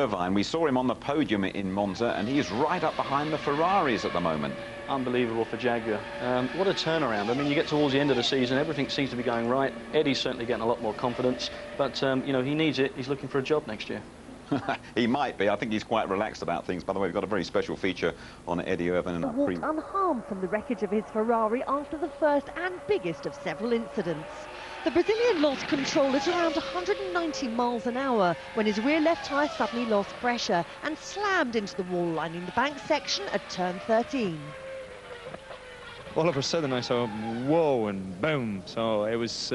Irvine, we saw him on the podium in Monza, and he is right up behind the Ferraris at the moment. Unbelievable for Jaguar. What a turnaround. I mean, you get towards the end of the season, everything seems to be going right. Eddie's certainly getting a lot more confidence, but, you know, he needs it. He's looking for a job next year. He might be. I think he's quite relaxed about things. By the way, we've got a very special feature on Eddie Irvine. And walked unharmed from the wreckage of his Ferrari after the first and biggest of several incidents. The Brazilian lost control at around 190 miles an hour when his rear left tyre suddenly lost pressure and slammed into the wall lining the bank section at turn 13. All of a sudden I saw whoa and boom, so it was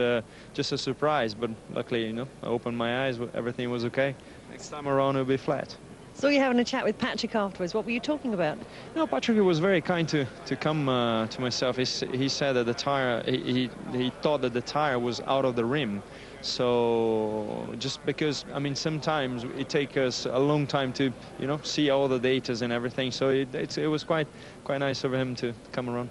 just a surprise, but luckily, you know, I opened my eyes, everything was okay. Next time around it'll be flat. So you're having a chat with Patrick afterwards. What were you talking about? No, Patrick was very kind to come to myself. He said that the tire, he thought that the tire was out of the rim. So just because, I mean, sometimes it takes us a long time to, you know, see all the datas and everything. So it was quite nice of him to come around.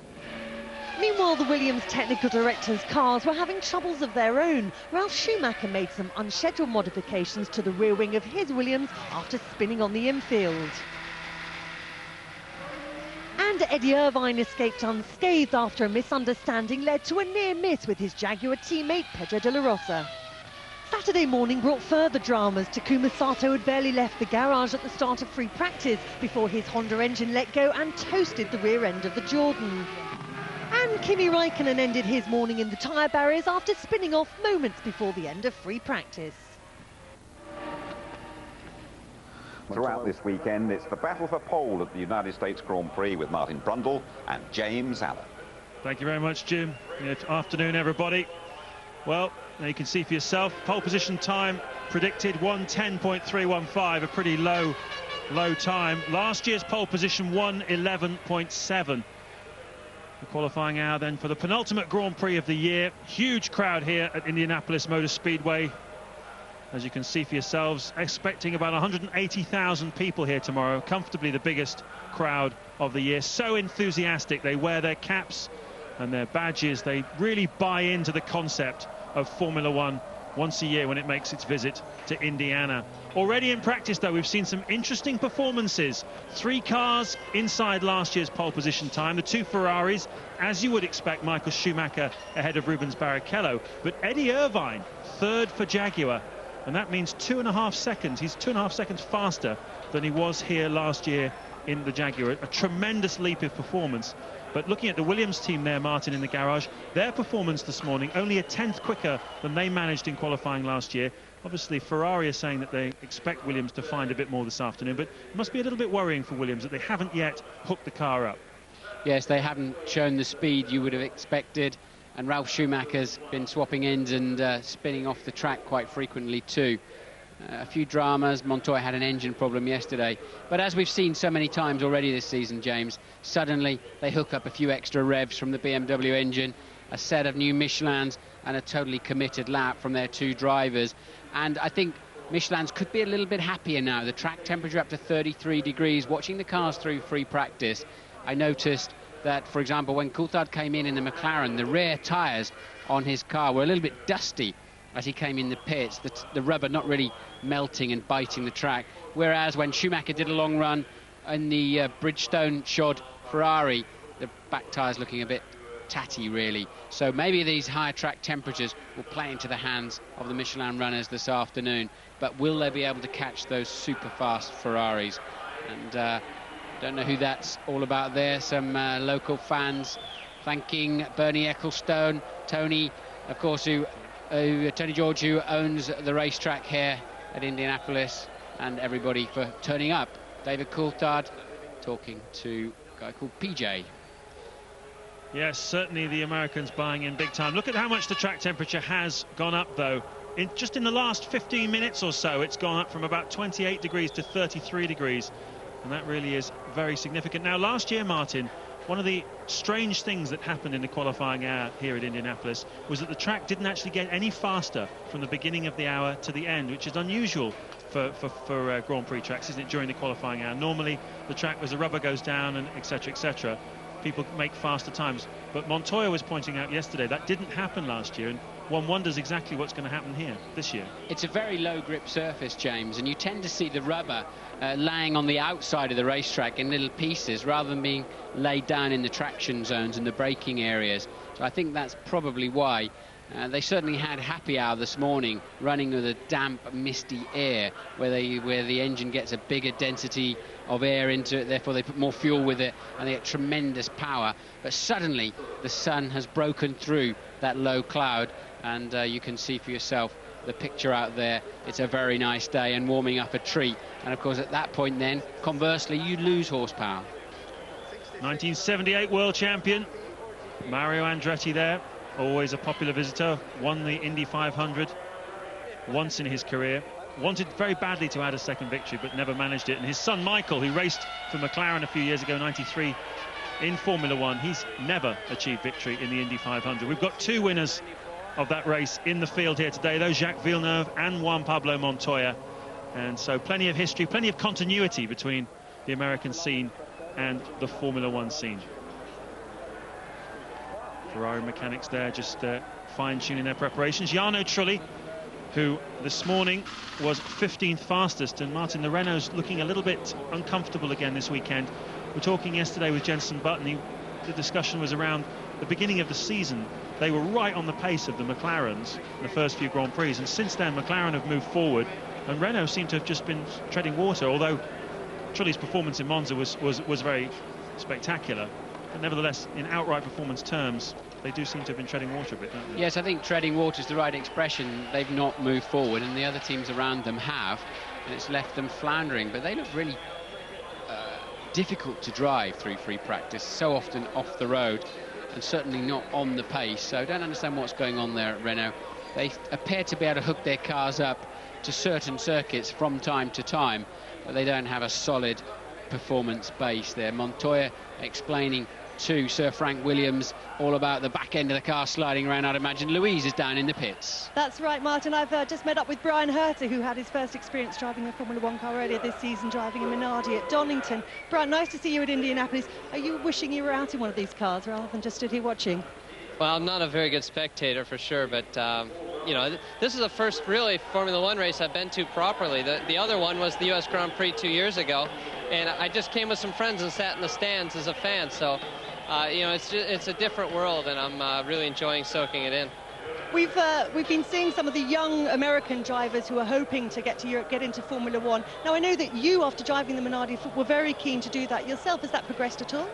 Meanwhile, the Williams technical director's cars were having troubles of their own. Ralf Schumacher made some unscheduled modifications to the rear wing of his Williams after spinning on the infield. And Eddie Irvine escaped unscathed after a misunderstanding led to a near miss with his Jaguar teammate Pedro de la Rosa. Saturday morning brought further dramas. Takuma Sato had barely left the garage at the start of free practice before his Honda engine let go and toasted the rear end of the Jordan. And Kimi Raikkonen ended his morning in the tyre barriers after spinning off moments before the end of free practice. Throughout this weekend, it's the battle for pole at the United States Grand Prix with Martin Brundle and James Allen. Thank you very much, Jim. Good afternoon, everybody. Well, now you can see for yourself, pole position time predicted 1:10.315, a pretty low time. Last year's pole position 1:11.7. The qualifying hour then for the penultimate Grand Prix of the year. Huge crowd here at Indianapolis Motor Speedway. As you can see for yourselves, expecting about 180,000 people here tomorrow. Comfortably the biggest crowd of the year. So enthusiastic. They wear their caps and their badges. They really buy into the concept of Formula One once a year when it makes its visit to Indiana. Already in practice, though, we've seen some interesting performances. 3 cars inside last year's pole position time. The 2 Ferraris, as you would expect, Michael Schumacher ahead of Rubens Barrichello. But Eddie Irvine, 3rd for Jaguar. And that means 2.5 seconds. He's 2.5 seconds faster than he was here last year in the Jaguar. A tremendous leap of performance. But looking at the Williams team there, Martin, in the garage, their performance this morning, only a 10th quicker than they managed in qualifying last year. Obviously, Ferrari are saying that they expect Williams to find a bit more this afternoon, but it must be a little bit worrying for Williams that they haven't yet hooked the car up. Yes, they haven't shown the speed you would have expected, and Ralf Schumacher's been swapping ends and spinning off the track quite frequently too. A few dramas. Montoya had an engine problem yesterday, but as we've seen so many times already this season, James, suddenly they hook up a few extra revs from the BMW engine, a set of new Michelins and a totally committed lap from their 2 drivers. And I think Michelin's could be a little bit happier now. The track temperature up to 33 degrees. Watching the cars through free practice, I noticed that, for example, when Coulthard came in the McLaren, the rear tyres on his car were a little bit dusty as he came in the pits, the rubber not really melting and biting the track. Whereas when Schumacher did a long run in the Bridgestone shod Ferrari, the back tyres looking a bit tatty, really. So maybe these higher track temperatures will play into the hands of the Michelin runners this afternoon. But will they be able to catch those super fast Ferraris? And don't know who that's all about there. Some local fans thanking Bernie Ecclestone, Tony, of course, Tony George, who owns the racetrack here at Indianapolis, and everybody for turning up. David Coulthard talking to a guy called PJ. Yes, certainly the Americans buying in big time. Look at how much the track temperature has gone up, though. Just in the last 15 minutes or so, it's gone up from about 28 degrees to 33 degrees. And that really is very significant. Now, last year, Martin, one of the strange things that happened in the qualifying hour here at Indianapolis was that the track didn't actually get any faster from the beginning of the hour to the end, which is unusual for Grand Prix tracks, isn't it, during the qualifying hour. Normally, the track, as the rubber goes down and etc., people make faster times. But Montoya was pointing out yesterday that didn't happen last year, and one wonders exactly what's going to happen here this year. It's a very low grip surface, James, and you tend to see the rubber laying on the outside of the racetrack in little pieces rather than being laid down in the traction zones and the braking areas. So I think that's probably why. They certainly had happy hour this morning running with a damp, misty air where the engine gets a bigger density of air into it, therefore they put more fuel with it and they get tremendous power. But suddenly the sun has broken through that low cloud, and you can see for yourself the picture out there. It's a very nice day and warming up a treat, and of course at that point then, conversely, you lose horsepower. 1978 world champion Mario Andretti there, always a popular visitor, won the Indy 500 once in his career, wanted very badly to add a second victory but never managed it. And his son Michael, who raced for McLaren a few years ago, 93, in Formula One, he's never achieved victory in the Indy 500. We've got two winners of that race in the field here today, those Jacques Villeneuve and Juan Pablo Montoya, and so plenty of history, plenty of continuity between the American scene and the Formula One scene. Ferrari mechanics there just fine-tuning their preparations. Jarno Trulli, who this morning was 15th fastest, and Martin, the Renault's looking a little bit uncomfortable again this weekend. We're talking yesterday with Jenson Button. The discussion was around the beginning of the season. They were right on the pace of the McLarens in the first few Grand Prix, and since then McLaren have moved forward and Renault seem to have just been treading water, although Trulli's performance in Monza was very spectacular. But nevertheless, in outright performance terms, they do seem to have been treading water a bit, don't they? Yes, I think treading water is the right expression. They've not moved forward, and the other teams around them have, and it's left them floundering. But they look really difficult to drive through free practice, so often off the road, and certainly not on the pace. So I don't understand what's going on there at Renault. They appear to be able to hook their cars up to certain circuits from time to time, but they don't have a solid performance base there. Montoya explaining to Sir Frank Williams all about the back end of the car sliding around. I'd imagine Louise is down in the pits. That's right, Martin. I've just met up with Brian Herter, who had his first experience driving a Formula One car earlier this season, driving a Minardi at Donington. Brian, nice to see you at Indianapolis. Are you wishing you were out in one of these cars rather than just stood here watching? Well, I'm not a very good spectator for sure, but you know, this is the first really Formula One race I've been to properly. The other one was the U.S. Grand Prix 2 years ago, and I just came with some friends and sat in the stands as a fan. So, you know, it's a different world, and I'm really enjoying soaking it in. We've been seeing some of the young American drivers who are hoping to get to Europe, get into Formula One. Now, I know that you, after driving the Minardi, were very keen to do that yourself. Has that progressed at all?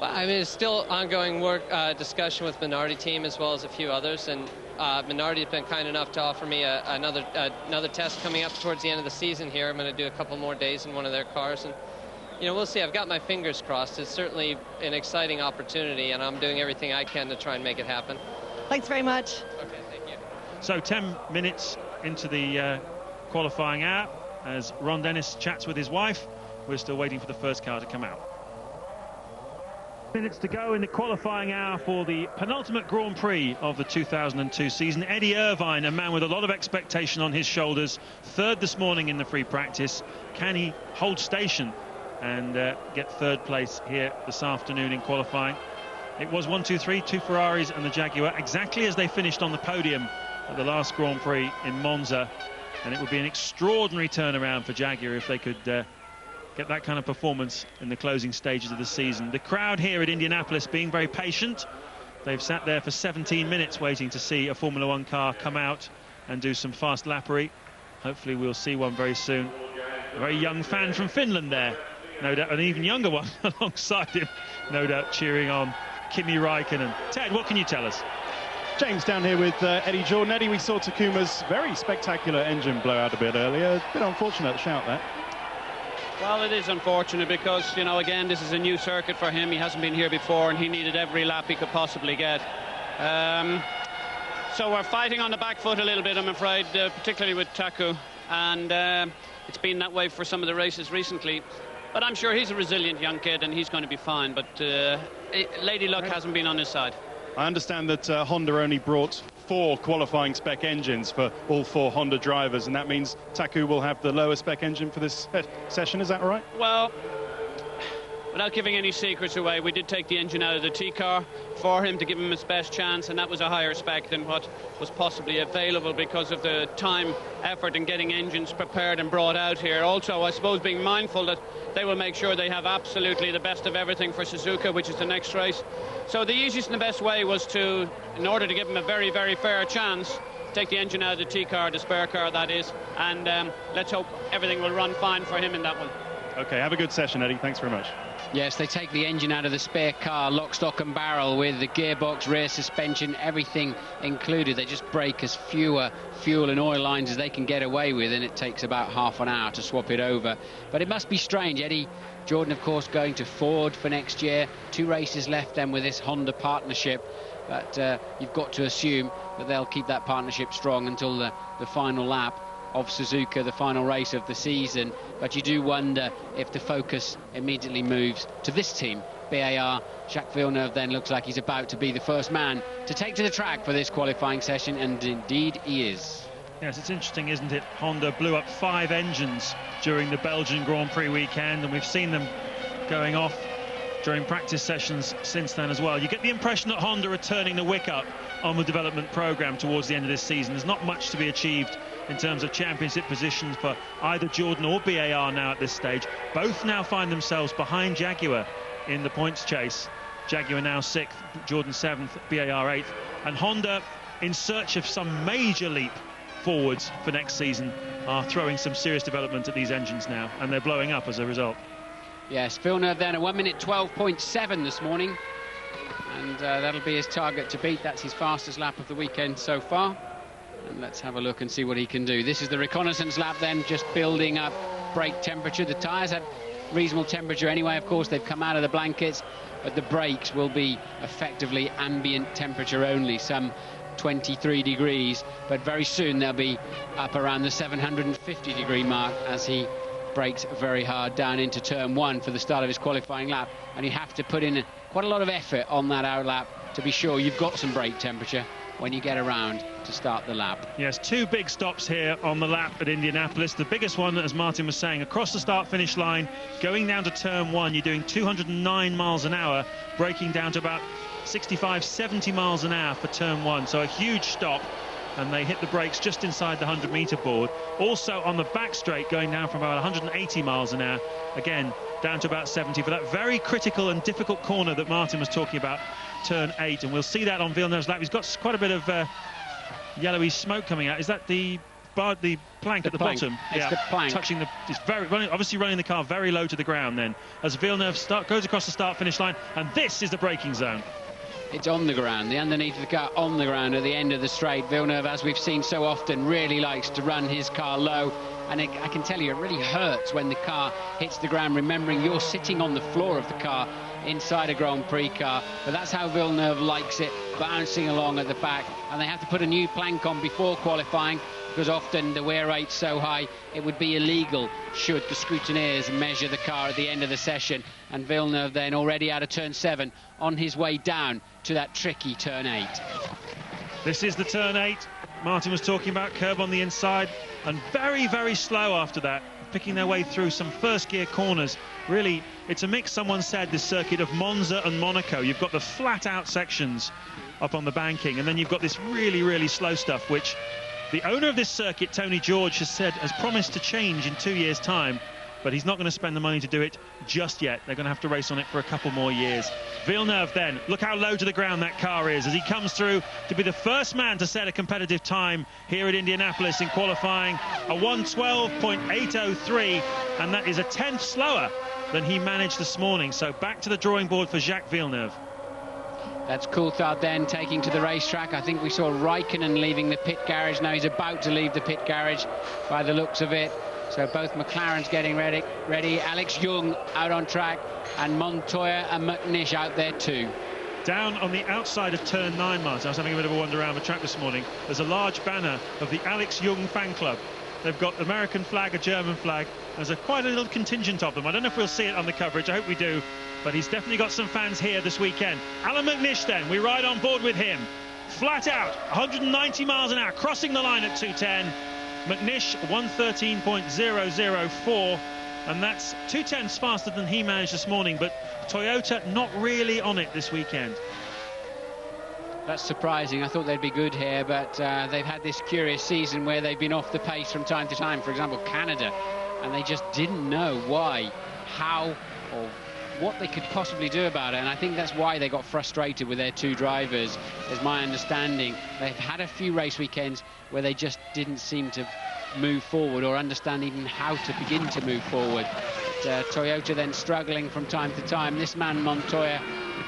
Well, I mean, it's still ongoing work, discussion with Minardi team as well as a few others, and Minardi has been kind enough to offer me another test coming up towards the end of the season here. I'm going to do a couple more days in one of their cars, and you know, we'll see. I've got my fingers crossed. It's certainly an exciting opportunity, and I'm doing everything I can to try and make it happen. Thanks very much. Okay, thank you. So 10 minutes into the qualifying hour, as Ron Dennis chats with his wife, we're still waiting for the first car to come out. Minutes to go in the qualifying hour for the penultimate Grand Prix of the 2002 season. Eddie Irvine, a man with a lot of expectation on his shoulders, third this morning in the free practice. Can he hold station and get third place here this afternoon in qualifying? It was 1, 2, 3, 2 Ferraris and the Jaguar, exactly as they finished on the podium at the last Grand Prix in Monza, and it would be an extraordinary turnaround for Jaguar if they could get that kind of performance in the closing stages of the season. The crowd here at Indianapolis being very patient. They've sat there for 17 minutes waiting to see a Formula One car come out and do some fast lappery. Hopefully we'll see one very soon. A very young fan from Finland there, no doubt, an even younger one alongside him, no doubt cheering on Kimi Räikkönen. Ted, what can you tell us? James down here with Eddie Jordan. Eddie, we saw Takuma's very spectacular engine blow out a bit earlier. A bit unfortunate shout that. Well, it is unfortunate because, you know, again, this is a new circuit for him. He hasn't been here before, and he needed every lap he could possibly get. So we're fighting on the back foot a little bit, I'm afraid, particularly with Taku. And it's been that way for some of the races recently. But I'm sure he's a resilient young kid, and he's going to be fine. But Lady Luck hasn't been on his side. I understand that Honda only brought 4 qualifying spec engines for all 4 Honda drivers, and that means Taku will have the lower spec engine for this session. Is that right? Well, without giving any secrets away, we did take the engine out of the T-car for him to give him his best chance, and that was a higher spec than what was possibly available because of the time, effort in getting engines prepared and brought out here. Also, I suppose, being mindful that they will make sure they have absolutely the best of everything for Suzuka, which is the next race. So the easiest and the best way was to, in order to give him a very, very fair chance, take the engine out of the T-car, the spare car that is, and let's hope everything will run fine for him in that one. OK, have a good session, Eddie. Thanks very much. Yes, they take the engine out of the spare car, lock, stock and barrel, with the gearbox, rear suspension, everything included. They just break as fewer fuel and oil lines as they can get away with, and it takes about half an hour to swap it over. But it must be strange. Eddie Jordan, of course, going to Ford for next year. 2 races left then with this Honda partnership. But you've got to assume that they'll keep that partnership strong until the final lap of Suzuka, the final race of the season. But you do wonder if the focus immediately moves to this team, BAR. Jacques Villeneuve then looks like he's about to be the first man to take to the track for this qualifying session, and indeed he is. Yes, it's interesting, isn't it? Honda blew up 5 engines during the Belgian Grand Prix weekend, and we've seen them going off during practice sessions since then as well. You get the impression that Honda are turning the wick up on the development program towards the end of this season. There's not much to be achieved in terms of championship positions for either Jordan or BAR now at this stage. Both now find themselves behind Jaguar in the points chase. Jaguar now 6th, Jordan 7th, BAR 8th, and Honda, in search of some major leap forwards for next season, are throwing some serious development at these engines now, and they're blowing up as a result. Yes, Villeneuve then a 1:12.7 this morning, and that'll be his target to beat. That's his fastest lap of the weekend so far, and let's have a look and see what he can do. This is the reconnaissance lap then, just building up brake temperature. The tyres had reasonable temperature anyway, of course. They've come out of the blankets, but the brakes will be effectively ambient temperature only, some 23 degrees, but very soon they'll be up around the 750 degree mark as he brakes very hard down into turn 1 for the start of his qualifying lap. And you have to put in quite a lot of effort on that outlap to be sure you've got some brake temperature when you get around to start the lap. Yes, 2 big stops here on the lap at Indianapolis. The biggest one, as Martin was saying, across the start-finish line, going down to turn 1, you're doing 209 miles an hour, braking down to about 65, 70 miles an hour for turn 1. So a huge stop, and they hit the brakes just inside the 100-meter board. Also on the back straight, going down from about 180 miles an hour, again down to about 70 for that very critical and difficult corner that Martin was talking about, turn 8. And we'll see that on Villeneuve's lap. He's got quite a bit of yellowy smoke coming out. Is that the plank at the bottom? It's the plank. Touching it's obviously running the car very low to the ground then, as Villeneuve goes across the start-finish line, and this is the braking zone. It's on the ground, the underneath of the car on the ground at the end of the straight. Villeneuve, as we've seen so often, really likes to run his car low, and I can tell you it really hurts when the car hits the ground, remembering you're sitting on the floor of the car inside a Grand Prix car. But that's how Villeneuve likes it, bouncing along at the back, and they have to put a new plank on before qualifying, because often the wear rate's so high it would be illegal should the scrutineers measure the car at the end of the session. And Villeneuve then already out of turn 7 on his way down to that tricky turn 8. This is the turn 8 Martin was talking about, curb on the inside, and very, very slow after that, picking their way through some first gear corners. Really, it's a mix, someone said, this circuit of Monza and Monaco. You've got the flat out sections up on the banking, and then you've got this really, really slow stuff, which the owner of this circuit, Tony George, has promised to change in 2 years' time, but he's not going to spend the money to do it just yet. They're going to have to race on it for a couple more years. Villeneuve then, look how low to the ground that car is as he comes through to be the first man to set a competitive time here at Indianapolis in qualifying, a 1:12.803, and that is a tenth slower than he managed this morning. So back to the drawing board for Jacques Villeneuve. That's Coulthard then taking to the racetrack. I think we saw Raikkonen leaving the pit garage. Now he's about to leave the pit garage by the looks of it. So both McLarens getting ready. Alex Young out on track, and Montoya and McNish out there too. Down on the outside of turn 9, Martin, I was having a bit of a wander around the track this morning. There's a large banner of the Alex Young fan club. They've got American flag, a German flag. There's quite a little contingent of them. I don't know if we'll see it on the coverage. I hope we do. But he's definitely got some fans here this weekend. Alan McNish then, we ride on board with him. Flat out, 190 miles an hour, crossing the line at 210. McNish 1:13.004, And that's 2/10 faster than he managed this morning, but Toyota not really on it this weekend. That's surprising. I thought they'd be good here, but they've had this curious season where they've been off the pace from time to time. For example, Canada, and they just didn't know why, how, or what they could possibly do about it. And I think that's why they got frustrated with their two drivers, is my understanding. They've had a few race weekends where they just didn't seem to move forward or understand even how to begin to move forward. But, Toyota then struggling from time to time. This man Montoya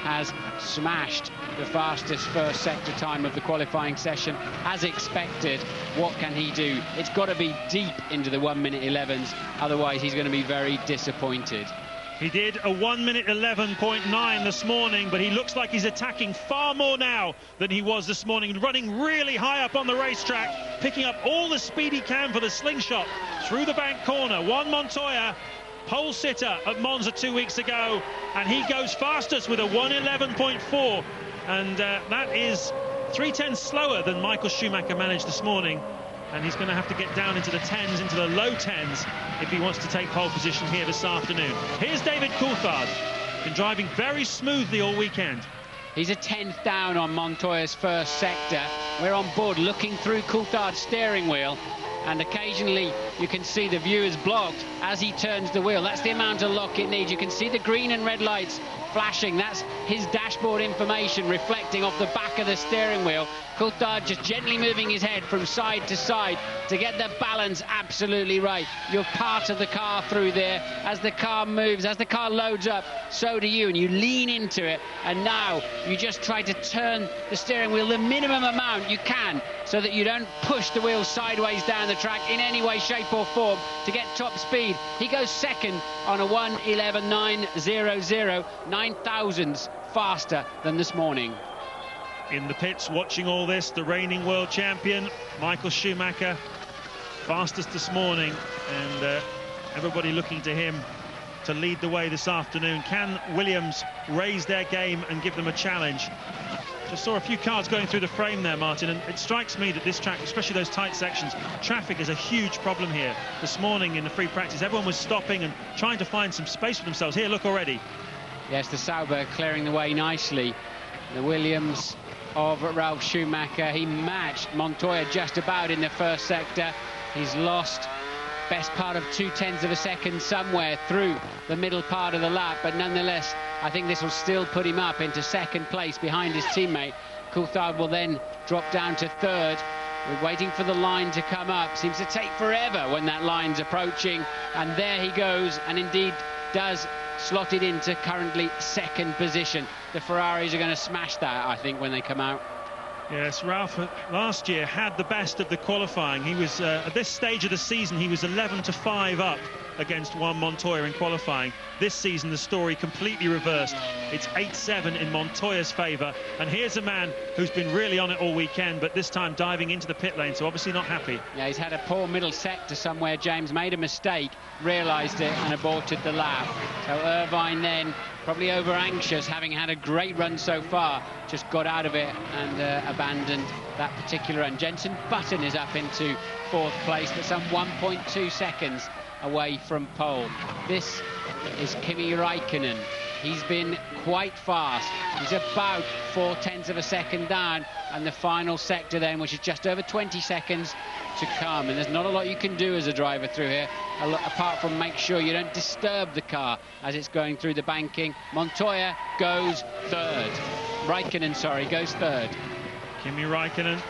has smashed the fastest first sector time of the qualifying session, as expected. What can he do? It's got to be deep into the 1:11 11s, otherwise he's going to be very disappointed. He did a 1:11 11.9 this morning, but he looks like he's attacking far more now than he was this morning, running really high up on the racetrack, picking up all the speed he can for the slingshot through the bank corner. Juan Montoya, pole sitter at Monza 2 weeks ago, and he goes fastest with a 1:11.4, and that is 3/10 slower than Michael Schumacher managed this morning. And he's going to have to get down into the 10s, into the low 10s, if he wants to take pole position here this afternoon. Here's David Coulthard, been driving very smoothly all weekend. He's a 10th down on Montoya's first sector. We're on board looking through Coulthard's steering wheel, and occasionally you can see the view is blocked as he turns the wheel. That's the amount of lock it needs. You can see the green and red lights flashing. That's his dashboard information reflecting off the back of the steering wheel. Coulthard just gently moving his head from side to side to get the balance absolutely right. You're part of the car through there. As the car moves, as the car loads up, so do you, and you lean into it, and now you just try to turn the steering wheel the minimum amount you can so that you don't push the wheel sideways down the track in any way, shape or form to get top speed. He goes second on a 1:11.900, 9 thousandths faster than this morning. In the pits, watching all this, the reigning world champion, Michael Schumacher, fastest this morning, and everybody looking to him to lead the way this afternoon. Can Williams raise their game and give them a challenge? Just saw a few cars going through the frame there, Martin, and it strikes me that this track, especially those tight sections, traffic is a huge problem here. This morning in the free practice, everyone was stopping and trying to find some space for themselves. Here, look already. Yes, the Sauber clearing the way nicely. The Williams of Ralf Schumacher, he matched Montoya just about in the first sector. He's lost best part of 0.2 of a second somewhere through the middle part of the lap, but nonetheless I think this will still put him up into second place behind his teammate. Coulthard will then drop down to third. We're waiting for the line to come up. Seems to take forever when that line's approaching, and there he goes, and indeed does slot it into currently second position. The Ferraris are going to smash that, I think, when they come out. Yes, Ralph last year had the best of the qualifying. He was at this stage of the season, he was 11-5 up against Juan Montoya in qualifying. This season the story completely reversed. It's 8-7 in Montoya's favour, and here's a man who's been really on it all weekend, but this time diving into the pit lane, so obviously not happy. Yeah, he's had a poor middle sector somewhere. James made a mistake, realised it and aborted the lap. So Irvine then probably over anxious, having had a great run so far, just got out of it and abandoned that particular run. Jenson Button is up into fourth place, but some 1.2 seconds away from pole. This is Kimi Räikkönen. He's been quite fast. He's about 0.4 of a second down, and the final sector then, which is just over 20 seconds to come. And there's not a lot you can do as a driver through here, apart from make sure you don't disturb the car as it's going through the banking. Montoya goes third. Räikkönen, sorry, goes third. Kimi Räikkönen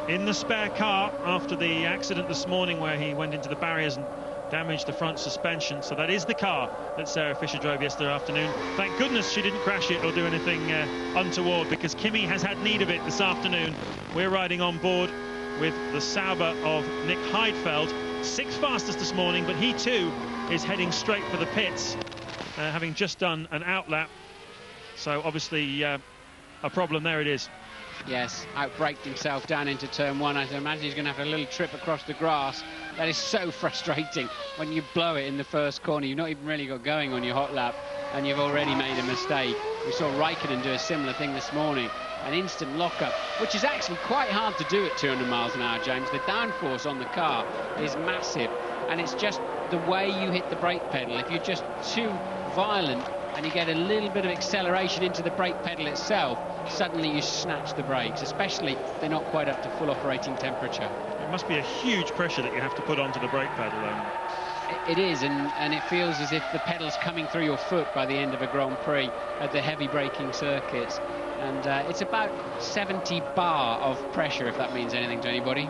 in the spare car after the accident this morning where he went into the barriers and damaged the front suspension. So that is the car that Sarah Fisher drove yesterday afternoon. Thank goodness she didn't crash it or do anything untoward, because Kimi has had need of it this afternoon. We're riding on board with the Sauber of Nick Heidfeld, 6th fastest this morning, but he too is heading straight for the pits, having just done an outlap. So obviously a problem there it is. Yes, outbraked himself down into turn one. I imagine he's going to have a little trip across the grass. That is so frustrating when you blow it in the first corner. You've not even really got going on your hot lap and you've already made a mistake. We saw Räikkönen do a similar thing this morning. An instant lockup, which is actually quite hard to do at 200 miles an hour, James. The downforce on the car is massive, and it's just the way you hit the brake pedal. If you're just too violent and you get a little bit of acceleration into the brake pedal itself, suddenly you snatch the brakes, especially if they're not quite up to full operating temperature. It must be a huge pressure that you have to put onto the brake pedal. It is, and it feels as if the pedal's coming through your foot by the end of a Grand Prix at the heavy braking circuits. And it's about 70 bar of pressure, if that means anything to anybody.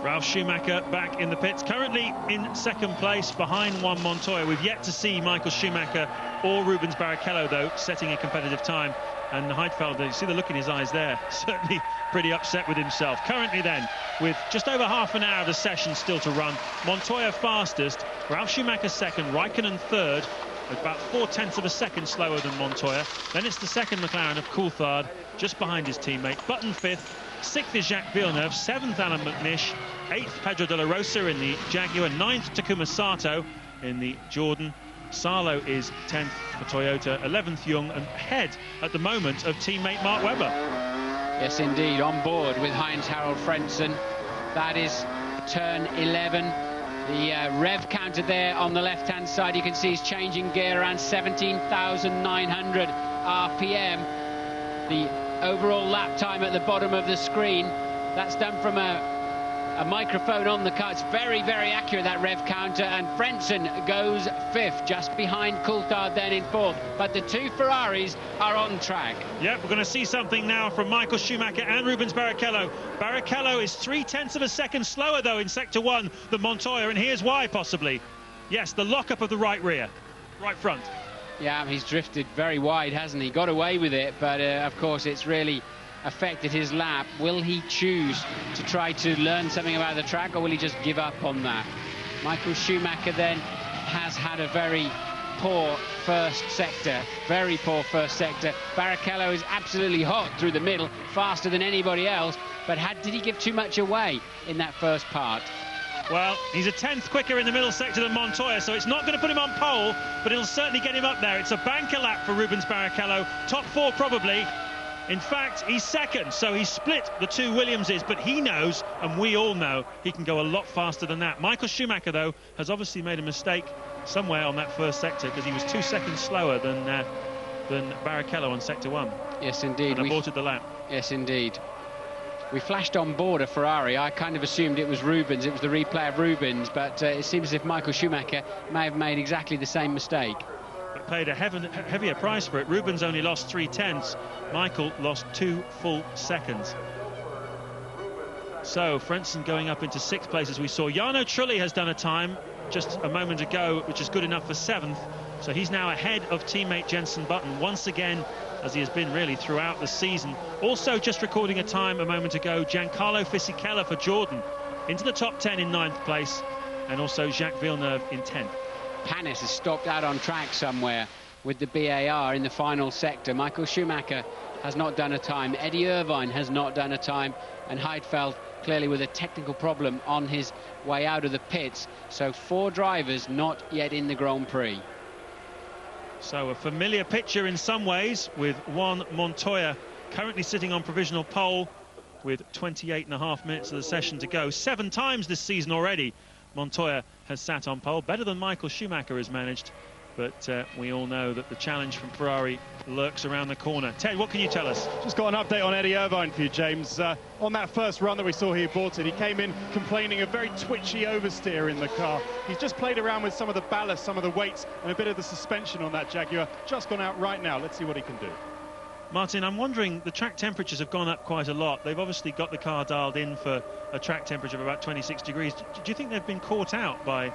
Ralf Schumacher back in the pits, currently in second place behind Juan Montoya. We've yet to see Michael Schumacher or Rubens Barrichello, though, setting a competitive time. And Heidfeld, you see the look in his eyes there, certainly pretty upset with himself. Currently then, with just over half an hour of the session still to run, Montoya fastest, Ralf Schumacher second, Raikkonen third, about 0.4 of a second slower than Montoya. Then it's the second McLaren of Coulthard, just behind his teammate. Button fifth, sixth is Jacques Villeneuve, seventh Alan McNish, eighth Pedro de la Rosa in the Jaguar, ninth Takuma Sato in the Jordan. Salo is 10th for Toyota, 11th Young, and ahead at the moment of teammate Mark Webber. Yes, indeed, on board with Heinz-Harald Frentzen. That is turn 11. The rev counter there on the left-hand side, you can see he's changing gear around 17,900 RPM. The overall lap time at the bottom of the screen, that's done from a microphone on the car. It's very, very accurate, that rev counter, and Frentzen goes fifth, just behind Coulthard then in fourth. But the two Ferraris are on track. Yep, we're going to see something now from Michael Schumacher and Rubens Barrichello. Barrichello is 0.3 of a second slower, though, in Sector 1 than Montoya, and here's why, possibly. Yes, the lockup of the right rear, right front. Yeah, he's drifted very wide, hasn't he? Got away with it, but of course it's really affected his lap. Will he choose to try to learn something about the track, or will he just give up on that? Michael Schumacher then has had a very poor first sector, very poor first sector. Barrichello is absolutely hot through the middle, faster than anybody else, but did he give too much away in that first part? Well, he's a 10th quicker in the middle sector than Montoya, so it's not going to put him on pole, but it'll certainly get him up there. It's a banker lap for Rubens Barrichello, top four probably. In fact, he's second, so he's split the two Williamses, but he knows, and we all know, he can go a lot faster than that. Michael Schumacher, though, has obviously made a mistake somewhere on that first sector, because he was 2 seconds slower than Barrichello on Sector 1. Yes, indeed. And aborted the lap. Yes, indeed. We flashed on board a Ferrari. I kind of assumed it was Rubens, it was the replay of Rubens, but it seems as if Michael Schumacher may have made exactly the same mistake. But paid a heavier price for it. Rubens only lost 0.3. Michael lost 2 full seconds. So Frentzen going up into 6th place, as we saw. Jarno Trulli has done a time just a moment ago, which is good enough for 7th. So he's now ahead of teammate Jenson Button once again, as he has been really throughout the season. Also just recording a time a moment ago, Giancarlo Fisichella for Jordan into the top 10 in 9th place, and also Jacques Villeneuve in 10th. Panis has stopped out on track somewhere with the BAR in the final sector. Michael Schumacher has not done a time. Eddie Irvine has not done a time. And Heidfeld clearly with a technical problem on his way out of the pits. So 4 drivers not yet in the Grand Prix. So a familiar picture in some ways, with Juan Montoya currently sitting on provisional pole with 28.5 minutes of the session to go. 7 times this season already Montoya has sat on pole, better than Michael Schumacher has managed, but we all know that the challenge from Ferrari lurks around the corner. Ted, what can you tell us? Just got an update on Eddie Irvine for you, James. On that first run that we saw he aborted, he came in complaining of very twitchy oversteer in the car. He's just played around with some of the ballast, some of the weights, and a bit of the suspension on that Jaguar. Just gone out right now. Let's see what he can do. Martin, I'm wondering, the track temperatures have gone up quite a lot. They've obviously got the car dialed in for a track temperature of about 26 degrees. Do you think they've been caught out by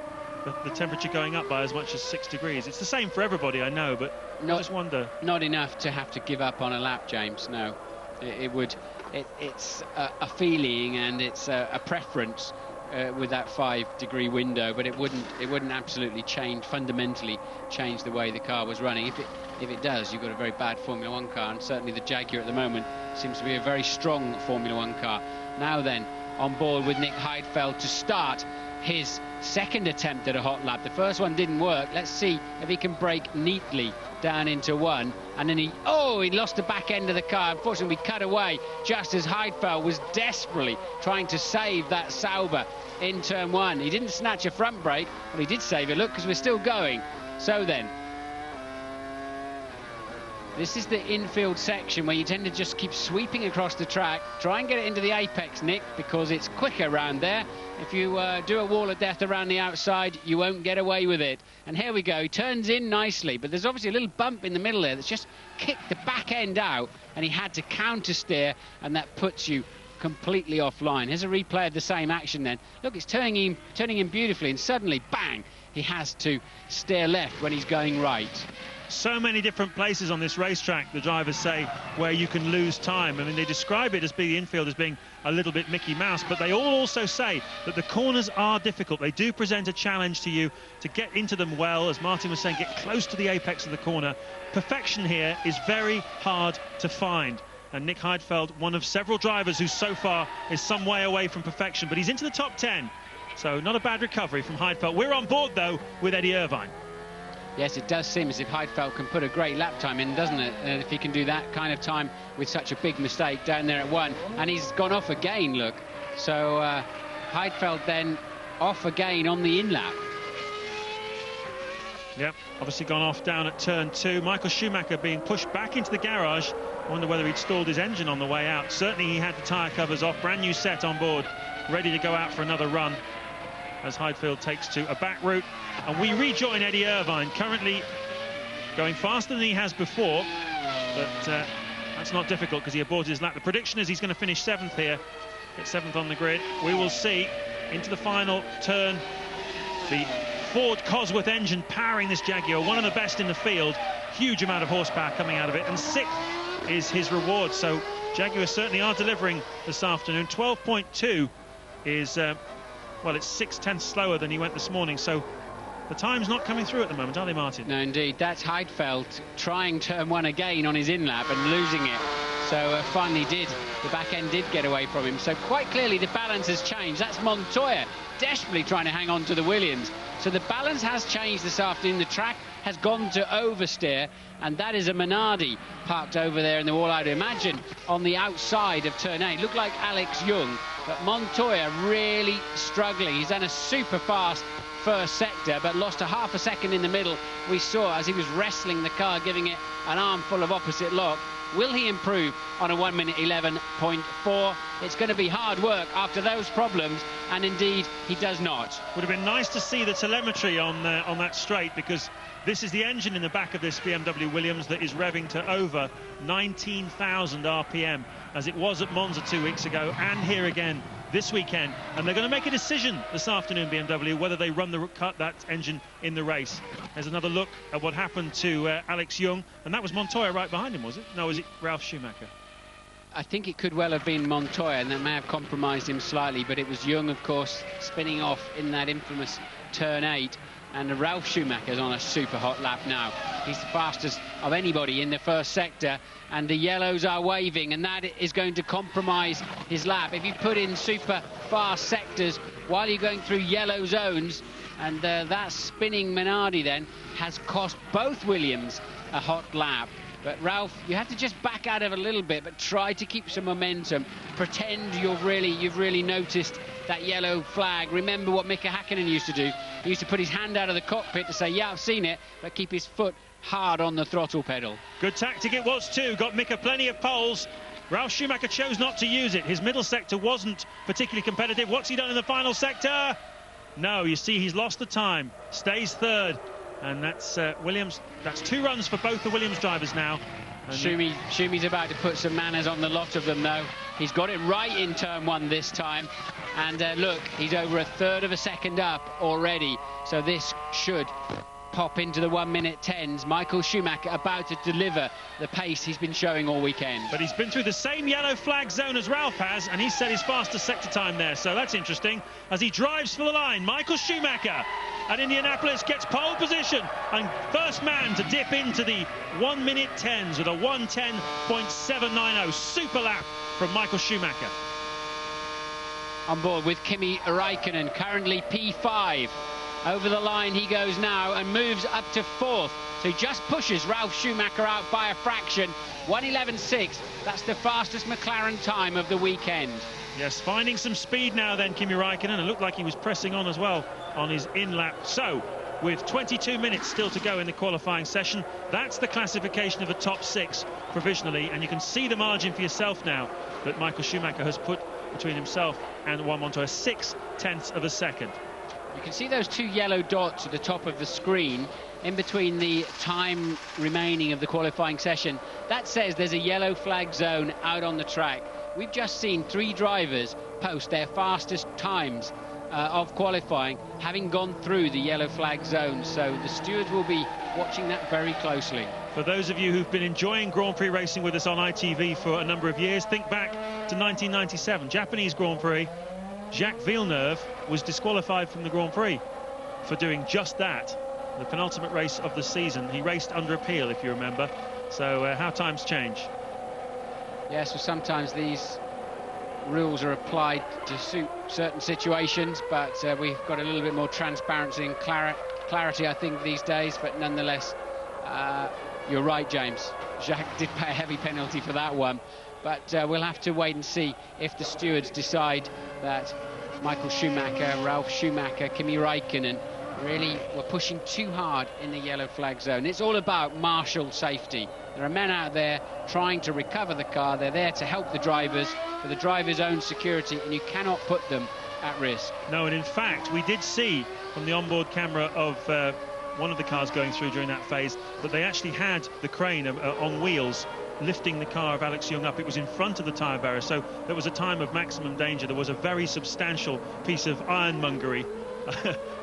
the temperature going up by as much as 6 degrees? It's the same for everybody, I know, but I just wonder. Not enough to have to give up on a lap, James, no. It's a feeling, and it's a preference with that 5-degree window, but it wouldn't absolutely fundamentally change the way the car was running. If it does, you've got a very bad Formula 1 car, and certainly the Jaguar at the moment seems to be a very strong Formula 1 car. Now then, on board with Nick Heidfeld to start his second attempt at a hot lap. The first one didn't work. Let's see if he can brake neatly down into one. And then he lost the back end of the car. Unfortunately, we cut away just as Heidfeld was desperately trying to save that Sauber in turn one. He didn't snatch a front brake, but he did save it. Look, because we're still going. So then, this is the infield section where you tend to just keep sweeping across the track. Try and get it into the apex, Nick, because it's quicker around there. If you do a wall of death around the outside, you won't get away with it. And here we go. He turns in nicely, but there's obviously a little bump in the middle there that's just kicked the back end out, and he had to counter steer, and that puts you completely offline. Here's a replay of the same action then. Look, it's turning in beautifully, and suddenly, bang, he has to steer left when he's going right. So many different places on this racetrack, the drivers say, where you can lose time. I mean, they describe it as being the infield as being a little bit Mickey Mouse, but they all also say that the corners are difficult. They do present a challenge to you to get into them well. As Martin was saying, get close to the apex of the corner. Perfection here is very hard to find. And Nick Heidfeld, one of several drivers who so far is some way away from perfection, but he's into the top 10. So not a bad recovery from Heidfeld. We're on board, though, with Eddie Irvine. Yes, it does seem as if Heidfeld can put a great lap time in, doesn't it? And if he can do that kind of time with such a big mistake down there at one. And he's gone off again, look. So Heidfeld then off again on the in-lap. Yep, obviously gone off down at turn 2. Michael Schumacher being pushed back into the garage. I wonder whether he'd stalled his engine on the way out. Certainly he had the tyre covers off. Brand new set on board, ready to go out for another run, as Heidfeld takes to a back route. And we rejoin Eddie Irvine, currently going faster than he has before, but that's not difficult because he aborted his lap. The prediction is he's going to finish 7th here, get 7th on the grid. We will see into the final turn. The Ford Cosworth engine powering this Jaguar, one of the best in the field, huge amount of horsepower coming out of it, and 6th is his reward. So Jaguar certainly are delivering this afternoon. 12.2 is well, it's 6/10 slower than he went this morning, so the time's not coming through at the moment, are they, Martin? No, indeed. That's Heidfeld trying turn one again on his in-lap and losing it. So finally the back end did get away from him. So quite clearly the balance has changed. That's Montoya desperately trying to hang on to the Williams. So the balance has changed this afternoon. The track has gone to oversteer, and that is a Minardi parked over there in the wall, I'd imagine, on the outside of turn 8. Looked like Alex Young, but Montoya really struggling. He's done a super fast first sector, but lost a half a second in the middle. We saw as he was wrestling the car, giving it an armful of opposite lock. Will he improve on a 1:11.4? It's going to be hard work after those problems, and indeed he does not. Would have been nice to see the telemetry on that straight, because this is the engine in the back of this BMW Williams that is revving to over 19,000 RPM, as it was at Monza 2 weeks ago and here again this weekend. And they're going to make a decision this afternoon, BMW, whether they run that engine in the race. There's another look at what happened to Alex Young, and that was Montoya right behind him, was it? No, was it Ralf Schumacher? I think it could well have been Montoya, and that may have compromised him slightly, but it was Young, of course, spinning off in that infamous turn 8. And Ralf Schumacher's on a super hot lap now. He's the fastest of anybody in the first sector, and the yellows are waving, and that is going to compromise his lap. If you put in super fast sectors while you're going through yellow zones, and that spinning Minardi then has cost both Williams a hot lap. But Ralf, you have to just back out of it a little bit, but try to keep some momentum. Pretend you've really noticed that yellow flag. Remember what Mika Hakkinen used to do. He used to put his hand out of the cockpit to say, yeah, I've seen it, but keep his foot hard on the throttle pedal. Good tactic it was too. Got Mika plenty of poles. Ralf Schumacher chose not to use it. His middle sector wasn't particularly competitive. What's he done in the final sector? No, you see he's lost the time. Stays 3rd. And that's Williams. That's 2 runs for both the Williams drivers now. Schumi's about to put some manners on the lot of them, though. He's got it right in turn 1 this time. And look, he's over 1/3 of a second up already. So this should pop into the 1:10s. Michael Schumacher about to deliver the pace he's been showing all weekend. But he's been through the same yellow flag zone as Ralf has, and he set his fastest sector time there. So that's interesting. As he drives for the line, Michael Schumacher at Indianapolis gets pole position and first man to dip into the 1:10s with a 1:10.790. Super lap from Michael Schumacher. on board with Kimi Räikkönen, currently P5. Over the line he goes now and moves up to 4th. So he just pushes Ralf Schumacher out by a fraction. 1:11.6. That's the fastest McLaren time of the weekend. Yes, finding some speed now then, Kimi Räikkönen. It looked like he was pressing on as well on his in-lap. So, with 22 minutes still to go in the qualifying session, that's the classification of the top 6 provisionally, and you can see the margin for yourself now that Michael Schumacher has put between himself and Juan Montoya, 0.6 of a second. You can see those 2 yellow dots at the top of the screen in between the time remaining of the qualifying session. That says there's a yellow flag zone out on the track. We've just seen 3 drivers post their fastest times of qualifying, having gone through the yellow flag zone, so the stewards will be watching that very closely. For those of you who've been enjoying Grand Prix racing with us on ITV for a number of years, think back to 1997, Japanese Grand Prix. Jacques Villeneuve was disqualified from the Grand Prix for doing just that, the penultimate race of the season. He raced under appeal, if you remember. So how times change. Yes, well, sometimes these rules are applied to suit certain situations, but we've got a little bit more transparency and clarity, I think, these days. But nonetheless, you're right, James. Jacques did pay a heavy penalty for that one. But we'll have to wait and see if the stewards decide that Michael Schumacher, Ralf Schumacher, Kimi Räikkönen really were pushing too hard in the yellow flag zone. It's all about marshal safety. There are men out there trying to recover the car. They're there to help the drivers, for the drivers' own security, and you cannot put them at risk. No, and in fact, we did see from the onboard camera of one of the cars going through during that phase that they actually had the crane on wheels lifting the car of Alex Young up. It was in front of the tyre barrier, so there was a time of maximum danger. There was a very substantial piece of ironmongery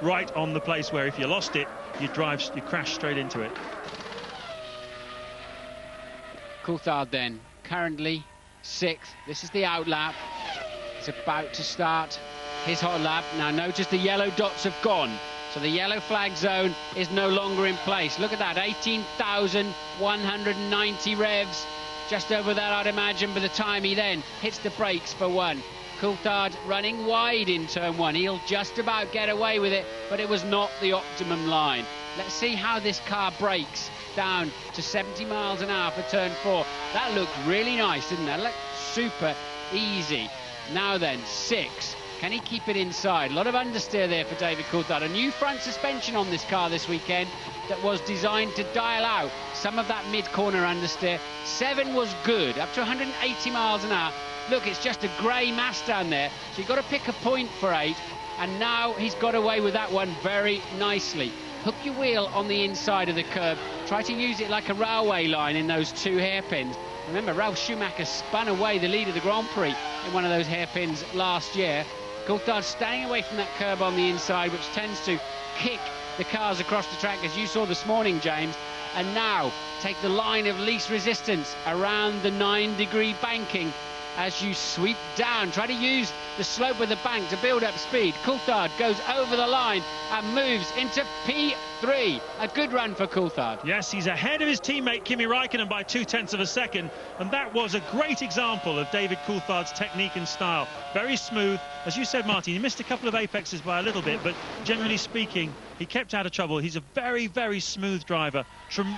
right on the place where if you lost it, you crash straight into it. Coulthard then, currently 6th. This is the out lap. He's about to start his hot lap. Now notice the yellow dots have gone. So the yellow flag zone is no longer in place. Look at that, 18,190 revs. Just over that, I'd imagine, by the time he then hits the brakes for 1. Coulthard running wide in turn 1. He'll just about get away with it, but it was not the optimum line. Let's see how this car brakes down to 70 miles an hour for turn 4. That looked really nice, didn't it? That looked super easy. Now then, 6. Can he keep it inside? A lot of understeer there for David Coulthard. A new front suspension on this car this weekend that was designed to dial out some of that mid-corner understeer. 7 was good, up to 180 miles an hour. Look, it's just a grey mass down there, so you've got to pick a point for 8, and now he's got away with that one very nicely. Hook your wheel on the inside of the curb. Try to use it like a railway line in those 2 hairpins. Remember, Ralf Schumacher spun away the lead of the Grand Prix in one of those hairpins last year. Coulthard staying away from that curb on the inside, which tends to kick the cars across the track, as you saw this morning, James. And now take the line of least resistance around the 9-degree banking as you sweep down. Try to use the slope of the bank to build up speed. Coulthard goes over the line and moves into P3. A good run for Coulthard. Yes, he's ahead of his teammate Kimi Räikkönen by 0.2 of a second, and that was a great example of David Coulthard's technique and style. Very smooth. As you said, Martin, he missed a couple of apexes by a little bit, but generally speaking, he kept out of trouble. He's a very, very smooth driver.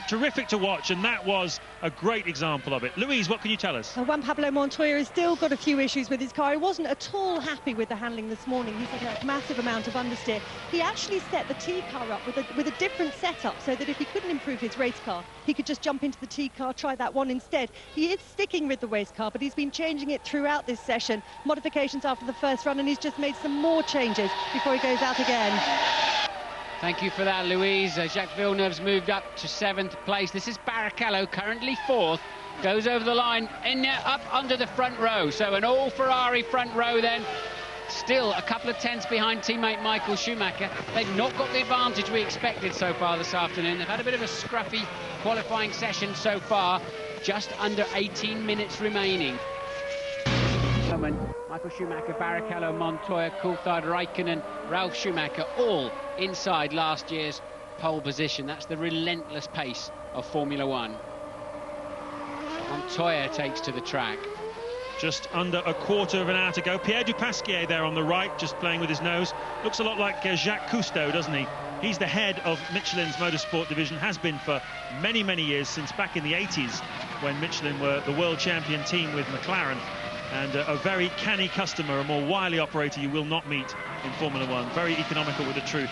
Terrific to watch, and that was a great example of it. Louise, what can you tell us? Juan Pablo Montoya has still got a few issues with his car. He wasn't at all happy with the handling this morning. He said a massive amount of understeer. He actually set the T car up with a different setup so that if he couldn't improve his race car, he could just jump into the T car, try that one instead. He is sticking with the race car, but he's been changing it throughout this session. Modifications after the first run, and he's just made some more changes before he goes out again. Thank you for that, Louise. Jacques Villeneuve's moved up to 7th place. This is Barrichello, currently 4th. Goes over the line, up under the front row. So an all-Ferrari front row then. Still a couple of tenths behind teammate Michael Schumacher. They've not got the advantage we expected so far this afternoon. They've had a bit of a scruffy qualifying session so far. Just under 18 minutes remaining. Michael Schumacher, Barrichello, Montoya, Coulthard, Räikkönen, Ralf Schumacher, all inside last year's pole position. That's the relentless pace of Formula One. Montoya takes to the track. Just under a quarter of an hour to go. Pierre Dupasquier there on the right, just playing with his nose. Looks a lot like Jacques Cousteau, doesn't he? He's the head of Michelin's motorsport division, has been for many, many years, since back in the 80s, when Michelin were the world champion team with McLaren. And a very canny customer, a more wily operator you will not meet in Formula One. Very economical with the truth.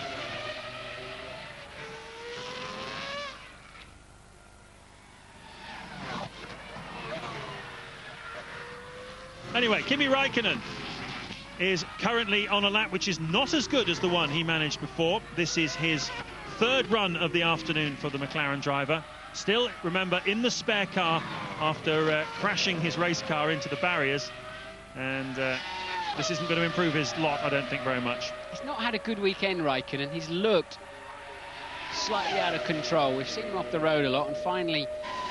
Anyway, Kimi Räikkönen is currently on a lap which is not as good as the one he managed before. This is his third run of the afternoon for the McLaren driver. Still, remember, in the spare car after crashing his race car into the barriers. And this isn't going to improve his lot, I don't think, very much. He's not had a good weekend, Räikkönen. He's looked slightly out of control. We've seen him off the road a lot, and finally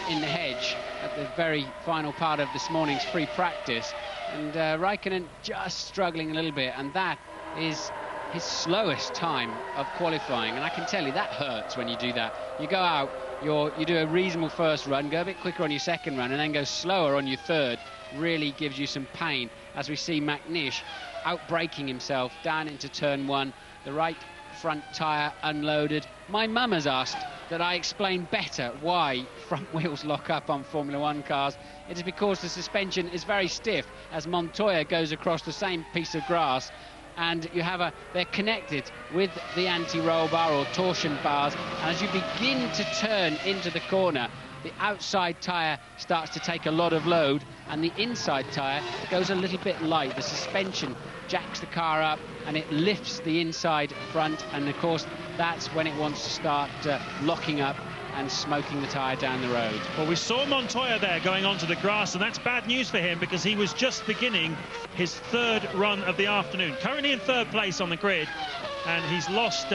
in the hedge at the very final part of this morning's free practice. And Räikkönen just struggling a little bit, and that is his slowest time of qualifying. And I can tell you that hurts when you do that. You go out, you do a reasonable first run, go a bit quicker on your second run, and then go slower on your third. Really gives you some pain, as we see McNish out-braking himself down into turn one. The right front tyre unloaded. My mum has asked that I explain better why front wheels lock up on Formula One cars. It is because the suspension is very stiff as Montoya goes across the same piece of grass, and you have they're connected with the anti-roll bar or torsion bars, and as you begin to turn into the corner, the outside tyre starts to take a lot of load and the inside tyre goes a little bit light. The suspension jacks the car up and it lifts the inside front, and of course that's when it wants to start locking up and smoking the tyre down the road. Well, we saw Montoya there going onto the grass, and that's bad news for him because he was just beginning his third run of the afternoon. Currently in third place on the grid, and he's lost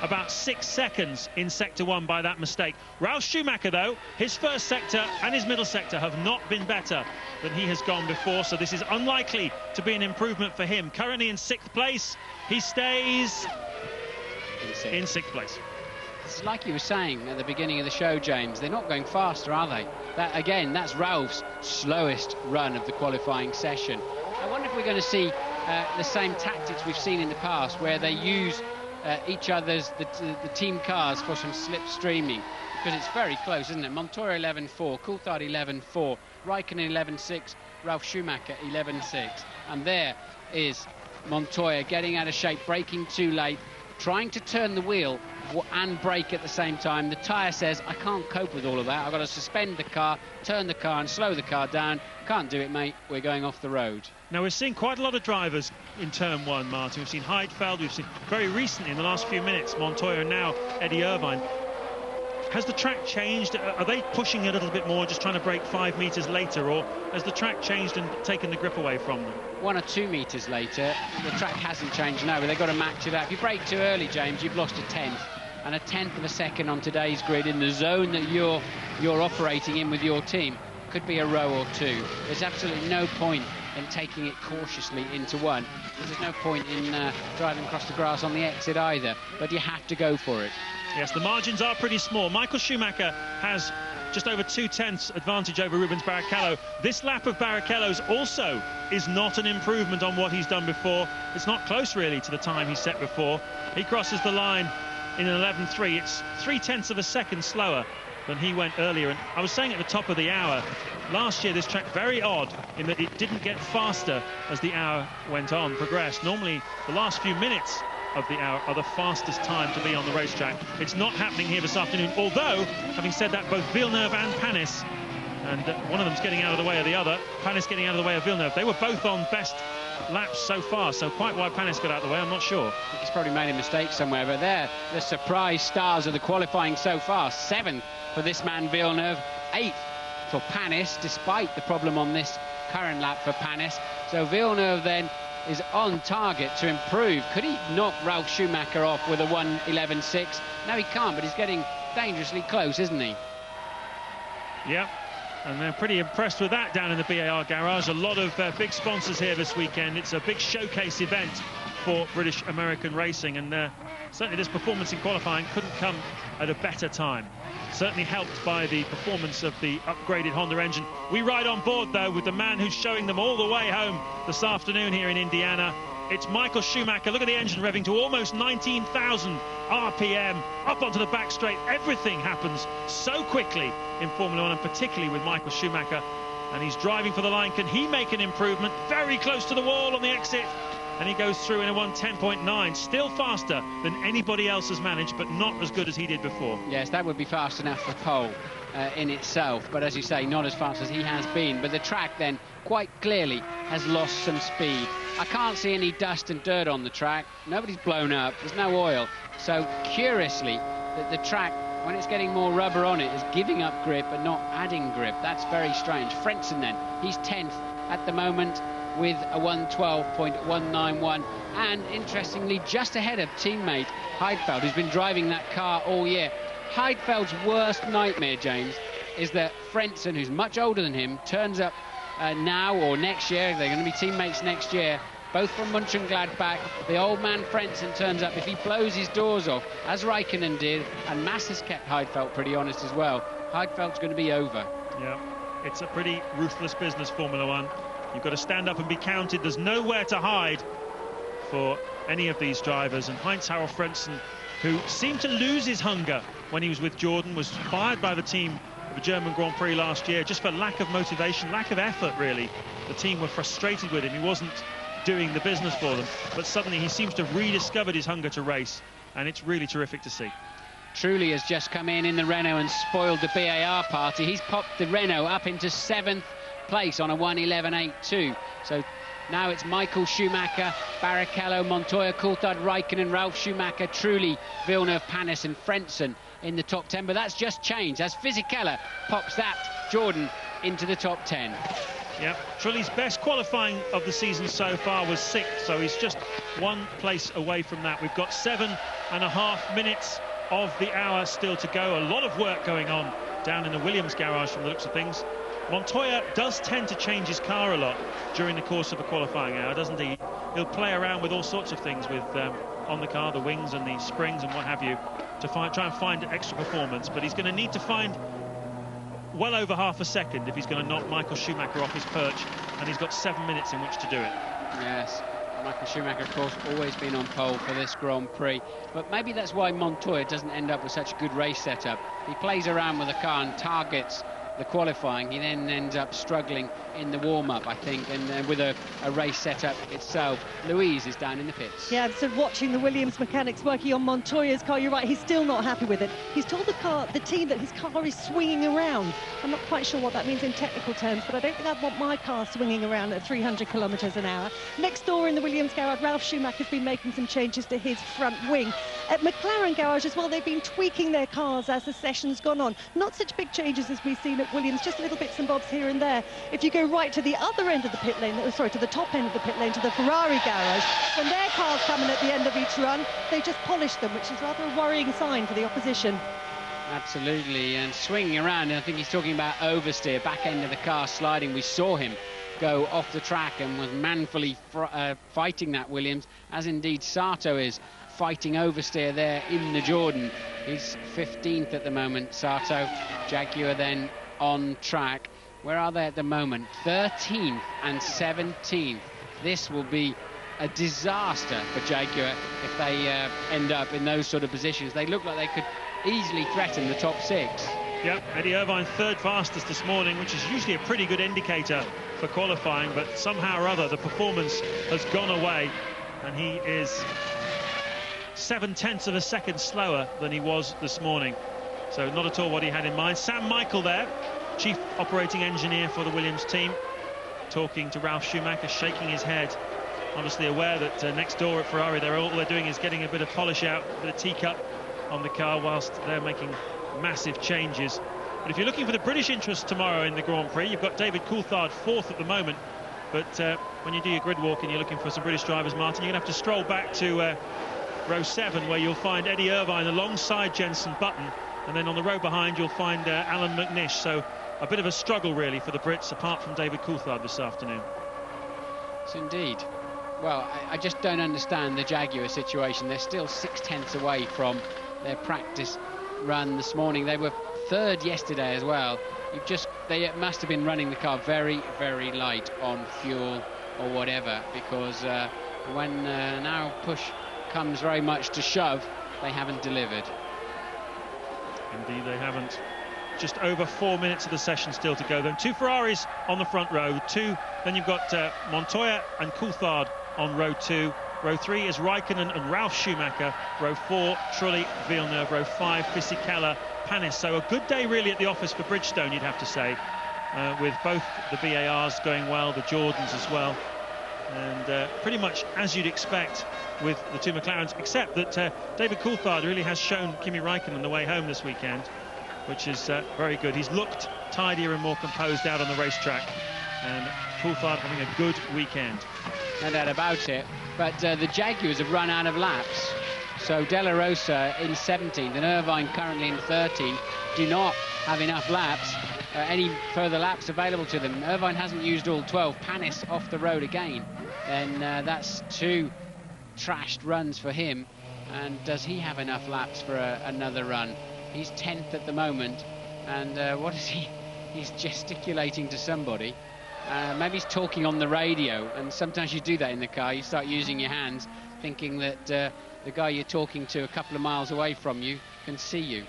about 6 seconds in sector one by that mistake. Ralf Schumacher, though, his first sector and his middle sector have not been better than he has gone before, so this is unlikely to be an improvement for him. Currently in 6th place, he stays in 6th place. It's like you were saying at the beginning of the show, James, they're not going faster, are they? That, again, that's Ralph's slowest run of the qualifying session. I wonder if we're going to see the same tactics we've seen in the past, where they use each other's, the team cars for some slipstreaming, because it's very close, isn't it? Montoya 11.4, Coulthard 11.4, Räikkönen 11.6, Ralf Schumacher 11.6, and there is Montoya getting out of shape, braking too late, trying to turn the wheel and brake at the same time. The tyre says, I can't cope with all of that. I've got to suspend the car, turn the car and slow the car down. Can't do it, mate. We're going off the road. Now, we're seeing quite a lot of drivers in turn one, Martin. We've seen Heidfeld, we've seen very recently in the last few minutes Montoya, and now Eddie Irvine. Has the track changed? Are they pushing a little bit more, just trying to brake 5 metres later, or has the track changed and taken the grip away from them? 1 or 2 metres later. The track hasn't changed, no, but they've got to match it up. If you brake too early, James, you've lost a tenth. And a tenth of a second on today's grid in the zone that you're operating in with your team could be a row or two. There's absolutely no point in taking it cautiously into one. There's no point in driving across the grass on the exit either, but you have to go for it. Yes, the margins are pretty small. Michael Schumacher has just over 2/10 advantage over Rubens Barrichello. This lap of Barrichello's also is not an improvement on what he's done before. It's not close really to the time he set before. He crosses the line in an 11.3. It's 0.3 of a second slower than he went earlier. And I was saying at the top of the hour, last year this track very odd in that it didn't get faster as the hour went on, progressed. Normally the last few minutes of the hour are the fastest time to be on the racetrack. It's not happening here this afternoon, although, having said that, both Villeneuve and Panis, and one of them's getting out of the way of the other, Panis getting out of the way of Villeneuve, they were both on best laps so far, so quite why Panis got out of the way, I'm not sure. He's probably made a mistake somewhere, but they're the surprise stars of the qualifying so far. 7th for this man Villeneuve, 8th for Panis, despite the problem on this current lap for Panis. So Villeneuve then is on target to improve. Could he knock Ralf Schumacher off with a 1:11.6? No, he can't, but he's getting dangerously close, isn't he? Yep. And they're pretty impressed with that down in the BAR garage. A lot of big sponsors here this weekend. It's a big showcase event for British-American racing, and certainly this performance in qualifying couldn't come at a better time. Certainly helped by the performance of the upgraded Honda engine. We ride on board, though, with the man who's showing them all the way home this afternoon here in Indiana. It's Michael Schumacher. Look at the engine revving to almost 19,000 RPM, up onto the back straight. Everything happens so quickly in Formula One, and particularly with Michael Schumacher. And he's driving for the line. Can he make an improvement? Very close to the wall on the exit. And he goes through in a 1:10.9. Still faster than anybody else has managed, but not as good as he did before. Yes, that would be fast enough for pole in itself. But as you say, not as fast as he has been. But the track then quite clearly has lost some speed. I can't see any dust and dirt on the track. Nobody's blown up. There's no oil. So curiously, the track, when it's getting more rubber on it, is giving up grip but not adding grip. That's very strange. Frentzen then, he's 10th at the moment with a 1:12.191, and interestingly just ahead of teammate Heidfeld, who's been driving that car all year. Heidfeld's worst nightmare, James, is that Frentzen, who's much older than him, turns up now or next year. They're going to be teammates next year, both from Mönchengladbach. The old man Frentzen turns up. If he blows his doors off, as Raikkonen did, and Mass has kept Heidfeld pretty honest as well, Heidfeld's going to be over. Yeah, it's a pretty ruthless business, Formula One. You've got to stand up and be counted. There's nowhere to hide for any of these drivers. And Heinz-Harald Frentzen, who seemed to lose his hunger when he was with Jordan, was fired by the team of the German Grand Prix last year just for lack of motivation, lack of effort, really. The team were frustrated with him. He wasn't doing the business for them. But suddenly he seems to have rediscovered his hunger to race. And it's really terrific to see. Trulli has just come in the Renault and spoiled the BAR party. He's popped the Renault up into 7th place on a 1:11.82. So now it's Michael Schumacher, Barrichello, Montoya, Coulthard, Raikkonen, Ralf Schumacher, Trulli, Villeneuve, Panis and Frentzen in the top 10. But that's just changed as Fisichella pops that Jordan into the top 10. Yep, Trulli's best qualifying of the season so far was 6th, so he's just 1 place away from that. We've got 7.5 minutes of the hour still to go. A lot of work going on down in the Williams garage from the looks of things. Montoya does tend to change his car a lot during the course of a qualifying hour, doesn't he? He'll play around with all sorts of things with on the car, the wings and the springs and what have you, to try and find extra performance. But he's going to need to find well over half a second if he's going to knock Michael Schumacher off his perch, and he's got 7 minutes in which to do it. Yes, Michael Schumacher, of course, always been on pole for this Grand Prix, but maybe that's why Montoya doesn't end up with such a good race setup. He plays around with the car and targets the qualifying. He then ends up struggling in the warm-up, I think, and with a race setup itself. Louise is down in the pits. Yeah, so watching the Williams mechanics working on Montoya's car, you're right, he's still not happy with it. He's told the team that his car is swinging around. I'm not quite sure what that means in technical terms, but I don't think I'd want my car swinging around at 300 kilometres an hour. Next door in the Williams garage, Ralf Schumacher's been making some changes to his front wing. At McLaren garage as well, they've been tweaking their cars as the session's gone on. Not such big changes as we've seen at Williams, just little bits and bobs here and there. If you go right to the other end of the pit lane, to the top end of the pit lane, to the Ferrari garage, when their cars come in at the end of each run, they just polish them, which is rather a worrying sign for the opposition. Absolutely, and swinging around, and I think he's talking about oversteer, back end of the car sliding. We saw him go off the track and was manfully fighting that, Williams, as indeed Sato is fighting oversteer there in the Jordan. He's 15th at the moment, Sato. Jaguar then on track. Where are they at the moment? 13th and 17th. This will be a disaster for Jaguar if they end up in those sort of positions. They look like they could easily threaten the top 6. Yep, Eddie Irvine third fastest this morning, which is usually a pretty good indicator for qualifying, but somehow or other the performance has gone away, and he is 0.7 of a second slower than he was this morning. So not at all what he had in mind. Sam Michael there, chief operating engineer for the Williams team, talking to Ralf Schumacher, shaking his head, obviously aware that next door at Ferrari, all they're doing is getting a bit of polish out, a bit of teacup on the car whilst they're making massive changes. But if you're looking for the British interest tomorrow in the Grand Prix, you've got David Coulthard 4th at the moment. But when you do your grid walk and you're looking for some British drivers, Martin, you're going to have to stroll back to row 7, where you'll find Eddie Irvine alongside Jenson Button, and then on the row behind you'll find Alan McNish. So a bit of a struggle really for the Brits, apart from David Coulthard this afternoon. Yes, indeed. well, I just don't understand the Jaguar situation. They're still 6/10 away from their practice run this morning. They were third yesterday as well. They must have been running the car very, very light on fuel or whatever, because when now push comes very much to shove, they haven't delivered. Indeed, they haven't. Just over 4 minutes of the session still to go. Then 2 Ferraris on the front row. Then you've got Montoya and Coulthard on row 2. Row 3 is Raikkonen and Ralf Schumacher. Row 4, Trulli, Villeneuve. Row 5, Fisichella, Panis. So a good day really at the office for Bridgestone, you'd have to say, with both the BARs going well, the Jordans as well. And pretty much as you'd expect with the 2 McLarens, except that David Coulthard really has shown Kimi Raikkonen on the way home this weekend, which is very good. He's looked tidier and more composed out on the racetrack, and Coulthard having a good weekend. No doubt about it, but the Jaguars have run out of laps. So De La Rosa in 17th and Irvine currently in 13th do not have enough laps, any further laps available to them. Irvine hasn't used all 12. Panis off the road again, then that's 2 trashed runs for him. And does he have enough laps for another run? He's 10th at the moment, and what is he? He's gesticulating to somebody. Maybe he's talking on the radio, and sometimes you do that in the car. You start using your hands, thinking that the guy you're talking to a couple of miles away from you can see you.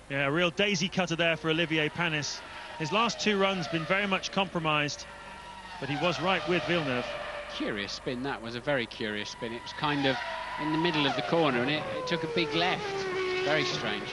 Yeah, a real daisy cutter there for Olivier Panis. His last 2 runs been very much compromised, but he was right with Villeneuve. Curious spin, that was a very curious spin. It was kind of in the middle of the corner, and it took a big left. Very strange.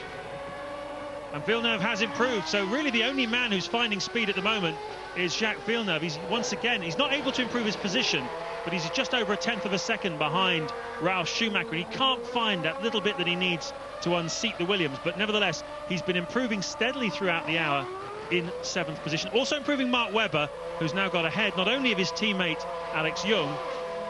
And Villeneuve has improved, so really the only man who's finding speed at the moment is Jacques Villeneuve. He's not able to improve his position, but he's just over 1/10 of a second behind Ralf Schumacher, and he can't find that little bit that he needs to unseat the Williams. But nevertheless, he's been improving steadily throughout the hour in 7th position. Also improving Mark Webber, who's now got ahead not only of his teammate Alex Young,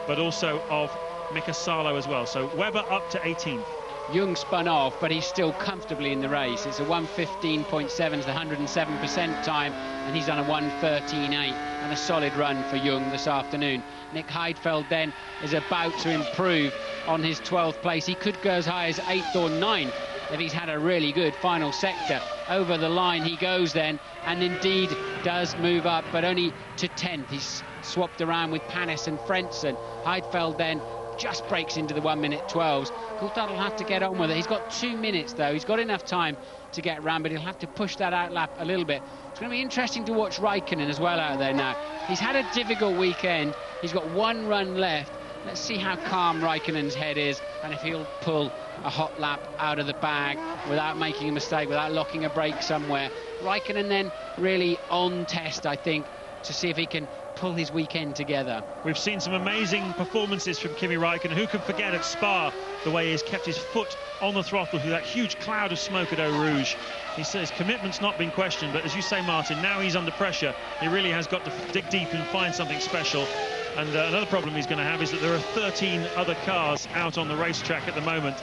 but also of Mika Salo as well. So Webber up to 18th. Young spun off, but he's still comfortably in the race. It's a 1:15.7, the 107% time, and he's done a 1:13.8, and a solid run for Young this afternoon. Nick Heidfeld then is about to improve on his 12th place. He could go as high as 8th or 9th if he's had a really good final sector. Over the line he goes then, and indeed does move up, but only to 10th. He's swapped around with Panis and Frentzen. Heidfeld then just breaks into the 1:12s. Coulthard will have to get on with it. He's got 2 minutes though. He's got enough time to get around, but he'll have to push that out lap a little bit. It's going to be interesting to watch Raikkonen as well out there now. He's had a difficult weekend. He's got 1 run left. Let's see how calm Raikkonen's head is, and if he'll pull a hot lap out of the bag without making a mistake, without locking a brake somewhere. Raikkonen then really on test, I think, to see if he can pull his weekend together. We've seen some amazing performances from Kimi Raikkonen. Who can forget at Spa the way he's kept his foot on the throttle through that huge cloud of smoke at Eau Rouge. He says commitment's not been questioned, but as you say, Martin, now he's under pressure. He really has got to dig deep and find something special. And another problem he's going to have is that there are 13 other cars out on the racetrack at the moment,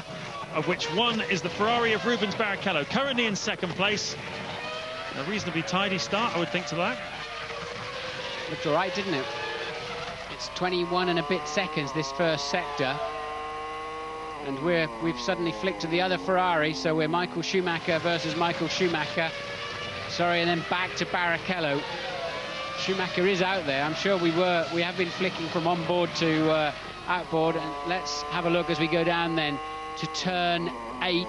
of which one is the Ferrari of Rubens Barrichello, currently in 2nd place. A reasonably tidy start, I would think, to that. Looked all right, didn't it? It's 21 and a bit seconds, this first sector. And we've suddenly flicked to the other Ferrari, so we're Michael Schumacher versus Michael Schumacher. Sorry, and then back to Barrichello. Schumacher is out there. I'm sure we have been flicking from onboard to outboard. And let's have a look as we go down then to turn 8.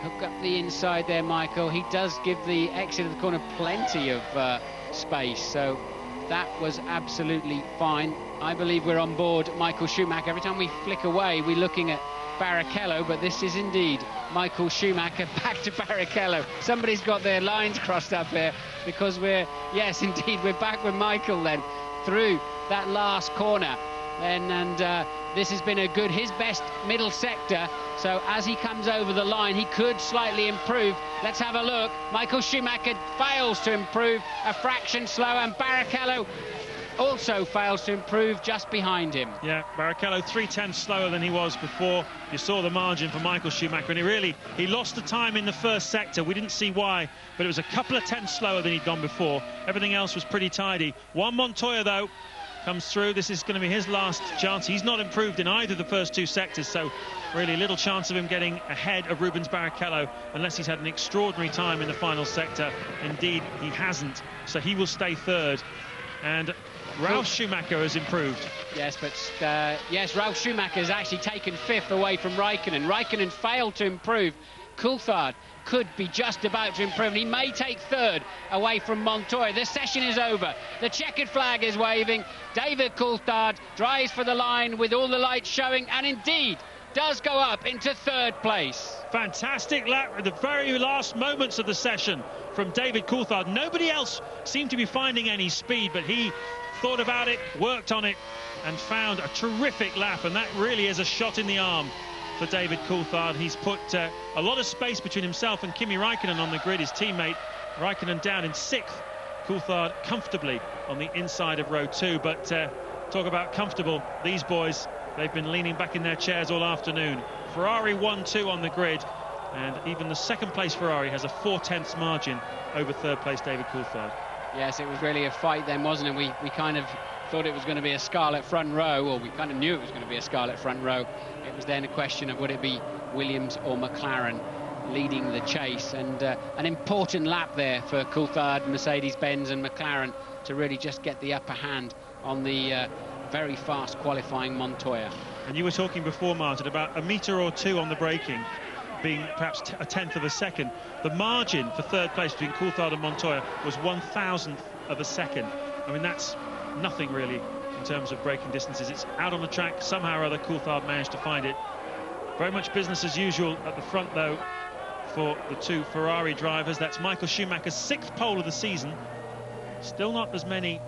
Hook up the inside there, Michael. He does give the exit of the corner plenty of space, so that was absolutely fine. I believe we're on board Michael Schumacher. Every time we flick away, we're looking at Barrichello, but this is indeed Michael Schumacher. Back to Barrichello. Somebody's got their lines crossed up here, because yes, indeed, we're back with Michael then through that last corner. And this has been his best middle sector. So as he comes over the line, he could slightly improve. Let's have a look. Michael Schumacher fails to improve, a fraction slow, and Barrichello also fails to improve just behind him. Yeah, Barrichello 3/10 slower than he was before. You saw the margin for Michael Schumacher, and he lost the time in the first sector. We didn't see why, but it was a couple of tenths slower than he'd gone before. Everything else was pretty tidy. Juan Montoya, though, comes through. This is going to be his last chance. He's not improved in either of the first two sectors, so really little chance of him getting ahead of Rubens Barrichello unless he's had an extraordinary time in the final sector. Indeed, he hasn't, so he will stay third. And Ralf Schumacher has improved. Yes, but yes, Ralf Schumacher has actually taken fifth away from Raikkonen. Raikkonen failed to improve. Coulthard could be just about to improve. He may take third away from Montoya. The session is over. The checkered flag is waving. David Coulthard drives for the line with all the lights showing, and indeed does go up into third place. Fantastic lap at the very last moments of the session from David Coulthard. Nobody else seemed to be finding any speed, but he thought about it, worked on it, and found a terrific lap, and that really is a shot in the arm for David Coulthard. He's put a lot of space between himself and Kimi Raikkonen on the grid, his teammate. Raikkonen down in 6th, Coulthard comfortably on the inside of row 2. But talk about comfortable, these boys, they've been leaning back in their chairs all afternoon. Ferrari 1-2 on the grid, and even the second place Ferrari has a 4/10 margin over third place David Coulthard. Yes, it was really a fight then, wasn't it? We kind of thought it was going to be a scarlet front row, or we kind of knew it was going to be a scarlet front row. It was then a question of would it be Williams or McLaren leading the chase, and an important lap there for Coulthard, Mercedes-Benz and McLaren to really just get the upper hand on the very fast qualifying Montoya. And you were talking before, Martin, about a metre or two on the braking being perhaps a tenth of a second. The margin for third place between Coulthard and Montoya was 1,000th of a second. I mean, that's nothing really in terms of braking distances. It's out on the track. Somehow or other Coulthard managed to find it. Very much business as usual at the front, though, for the two Ferrari drivers. That's Michael Schumacher's 6th pole of the season. Still not as many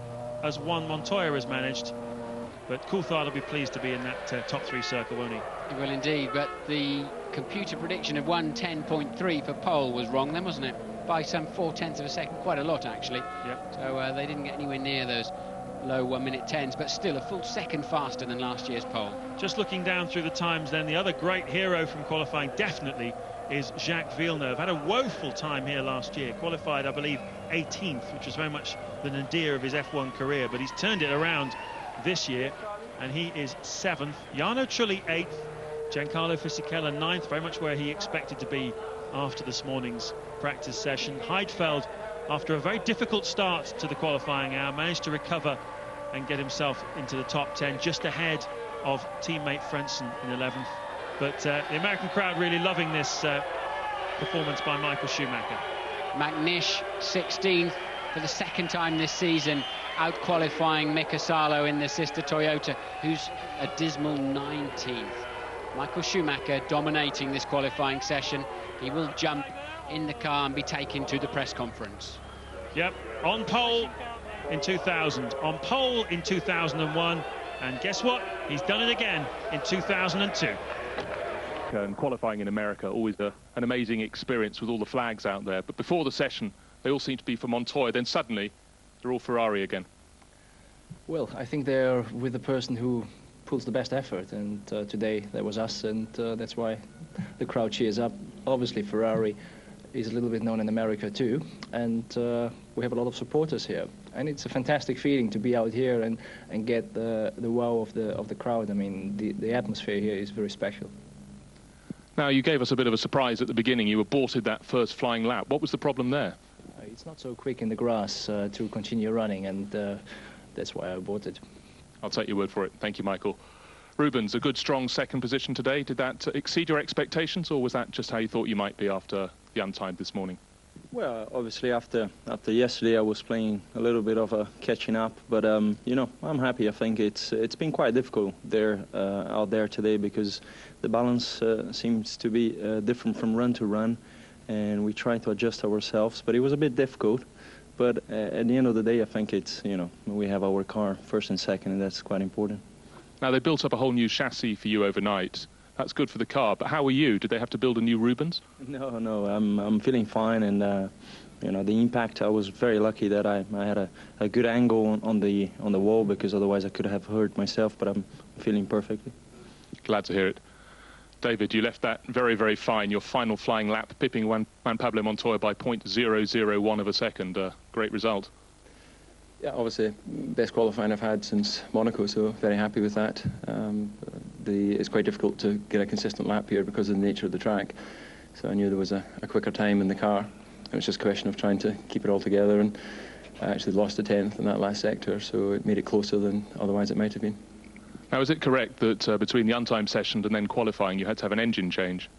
as one Montoya has managed, but Coulthard will be pleased to be in that top 3 circle, won't he? He will indeed, but the computer prediction of 1:10.3 for pole was wrong then, wasn't it? By some 4/10 of a second, quite a lot actually. Yep. So they didn't get anywhere near those low 1-minute 10s, but still a full second faster than last year's pole. Just looking down through the times then, the other great hero from qualifying definitely is Jacques Villeneuve. Had a woeful time here last year, qualified I believe 18th, which was very much the nadir of his F1 career, but he's turned it around this year and he is 7th. Jarno Trulli 8th, Giancarlo Fisichella 9th, very much where he expected to be after this morning's practice session. Heidfeld, after a very difficult start to the qualifying hour, managed to recover and get himself into the top 10, just ahead of teammate Frentzen in 11th. But the American crowd really loving this performance by Michael Schumacher. McNish 16th for the second time this season, out-qualifying Mika Salo in the sister Toyota, who's a dismal 19th. Michael Schumacher dominating this qualifying session. He will jump in the car and be taken to the press conference. Yep, on pole in 2000, on pole in 2001, and guess what? He's done it again in 2002. And qualifying in America, always an amazing experience with all the flags out there. But before the session, they all seem to be for Montoya. Then suddenly, they're all Ferrari again. Well, I think they're with the person who pulls the best effort, and today that was us, and that's why the crowd cheers up. Obviously, Ferrari is a little bit known in America too, and we have a lot of supporters here, and it's a fantastic feeling to be out here and get the wow of the crowd. I mean, the atmosphere here is very special. Now, you gave us a bit of a surprise at the beginning. You aborted that first flying lap. What was the problem there? It's not so quick in the grass to continue running, and that's why I aborted. I'll take your word for it. Thank you, Michael. Rubens, a good, strong second position today. Did that exceed your expectations, or was that just how you thought you might be after the untimed this morning? Well, obviously after yesterday I was playing a little bit of a catching up, but you know, I'm happy. I think it's been quite difficult out there today, because the balance seems to be different from run to run, and we try to adjust ourselves, but it was a bit difficult. But at the end of the day, I think it's, you know, we have our car first and second, and that's quite important. Now, they built up a whole new chassis for you overnight. That's good for the car, but how were you? Did they have to build a new Rubens? No, I'm feeling fine, and you know, the impact, I was very lucky that I had a good angle on the wall, because otherwise I could have hurt myself, but I'm feeling perfectly. Glad to hear it. David, you left that very, very fine. Your final flying lap, pipping Juan Pablo Montoya by .001 of a second. Great result. Yeah, obviously, best qualifying I've had since Monaco, so very happy with that. It's quite difficult to get a consistent lap here because of the nature of the track. So I knew there was a quicker time in the car. It was just a question of trying to keep it all together, and I actually lost a 10th in that last sector, so it made it closer than otherwise it might have been. Now, is it correct that between the untimed session and then qualifying, you had to have an engine change?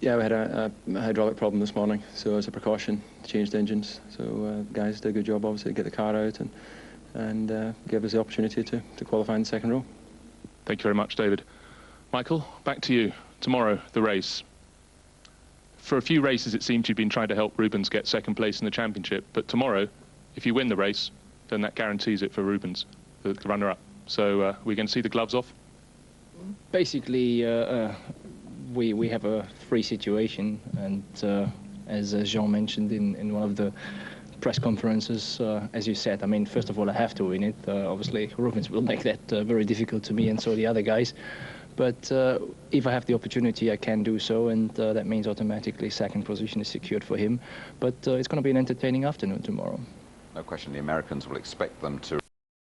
Yeah, we had a hydraulic problem this morning, so as a precaution, changed engines. So guys did a good job, obviously, to get the car out and give us the opportunity to qualify in the second row. Thank you very much, David. Michael, back to you. Tomorrow, the race. For a few races, it seems you've been trying to help Rubens get second place in the championship, but tomorrow, if you win the race, then that guarantees it for Rubens, the runner-up. So we're going to see the gloves off? Basically, we have a free situation, and as Jean mentioned in one of the press conferences, as you said, I mean, first of all, I have to win it. Obviously, Rubens will make that very difficult to me, and so the other guys. But if I have the opportunity, I can do so, and that means automatically second position is secured for him. But it's going to be an entertaining afternoon tomorrow. No question the Americans will expect them to